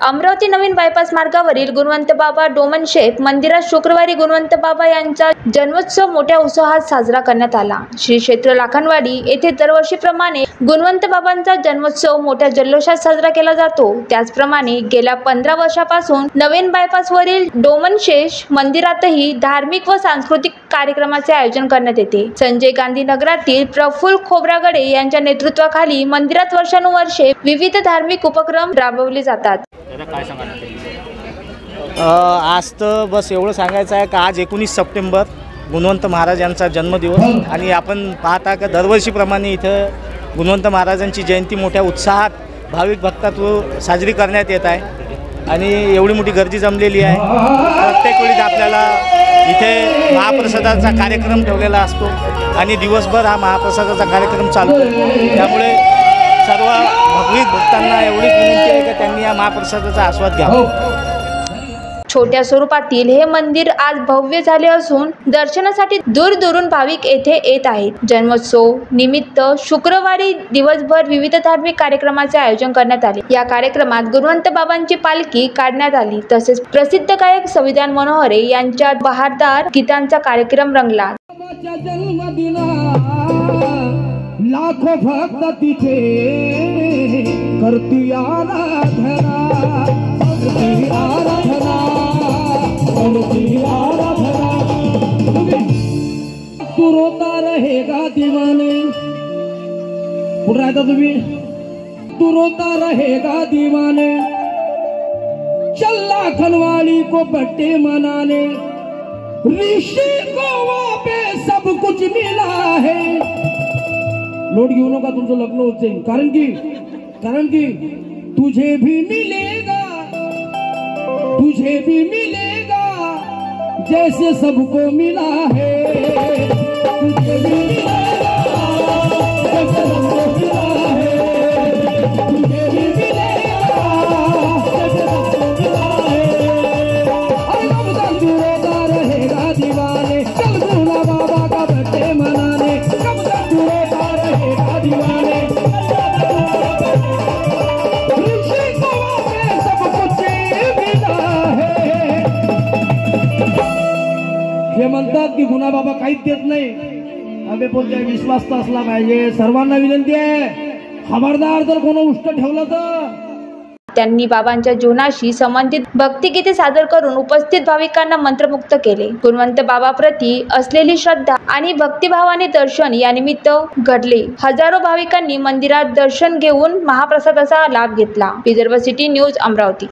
अमरावती नवीन bypass मार्गावरील गुणवंत बाबा डोमनशेठ मंदिरात शुक्रवारी गुणवंत बाबा यांचा जन्मोत्सव मोठ्या उत्साहात साजरा करण्यात आला। श्री क्षेत्र लाखनवाडी येथे दरवर्षीप्रमाणे गुणवंत बाबांचा जन्मोत्सव मोठ्या जल्लोषात साजरा केला जातो। त्याचप्रमाणे गेल्या 15 वर्षापासून नवीन बायपासवरील डोमनशेठ मंदिरातही धार्मिक व सांस्कृतिक कार्यक्रमाचे आयोजन करण्यात येते। संजय गांधी नगरातील प्रफुल्ल खोब्रागडे यांच्या नेतृत्वाखाली मंदिरात वर्षानुवर्षे विविध धार्मिक उपक्रम राबवले जातात। आज तर बस एवढं सांगायचं आहे का आज 19 सप्टेंबर गुणवंत महाराज यांचा जन्मदिवस आणि आपण पाहता का दरवर्षीप्रमाणे इथं गुणवंत महाराजांची जयंती मोठ्या उत्साहात भाविक भक्तांतून साजरी करण्यात येत आहे आणि एवढी मोठी गर्दी जमलेली आहे। प्रत्येक वेळी आपल्याला इथे महाप्रसादाचा कार्यक्रम ठेवलेला असतो आणि दिवसभर हा महाप्रसादाचा कार्यक्रम चालतो। त्यामुळे सर्व भाविक भक्तांना एवढीच विनंती आहे की त्यांनी या महाप्रसादाचा आस्वाद घ्यावा। छोट्या स्वरूपातील हे मंदिर आज भव्य झाले असून दर्शनासाठी दूरदूरून भाविक येथे येत आहेत। जन्मोत्सव निमित्त शुक्रवारी दिवसभर विविध धार्मिक कार्यक्रमाचे आयोजन करण्यात आले। या कार्यक्रमात गुणवंत बाबांची पालखी काढण्यात आली। तसेच प्रसिद्ध गायक संविधान मनोहरे यांच्या बहारदार गीतांचा कार्यक्रम रंगला। लाखो भक्त तिथे करती आराधना, करती आराधना, करती आराधना। तू रोता रहेगा दीवाने, कुठं राहता तुम्ही? तू रोता रहेगा दीवाने, चल लाखनवाड़ी को बट्टे मनाने, ऋषि को वहाँ पे सब कुछ मिला है। लोड घेऊ नका, तुमचं लग्न होत जाईल। कारण की तुझे भी मिलेगा, तुझे भी मिलेगा जैसे सबको मिला है। तुझे भी मिलेगा जैसे सबको मिला है, तुझे भी मिलेगा जैसे सबको मिला है। अरे कब तक तू रोता रहेगा दीवाने, चल भोला बाबा का बर्थडे मनाने। कब तक तू रोता रहेगा दीवाने, ऋषि को वहाँ सब कुछ मिला है। हे म्हणतात की गुणा बाबा काहीच देत नाही, अबे बोलते विश्वास तर असला पाहिजे। सर्वांना विनंती आहे, खबरदार जर कोण उष्ट ठेवलं तर। त्यांनी बाबांच्या जीवनाशी संबंधित भक्तिगीते सादर करून उपस्थित भाविकांना मंत्रमुग्ध केले। गुणवंत बाबाप्रती असलेली श्रद्धा आणि भक्तिभावाने दर्शन या निमित्त घडले। हजारो भाविकांनी मंदिरात दर्शन घेऊन महाप्रसादाचा लाभ घेतला। Vidarbha city news Amravati.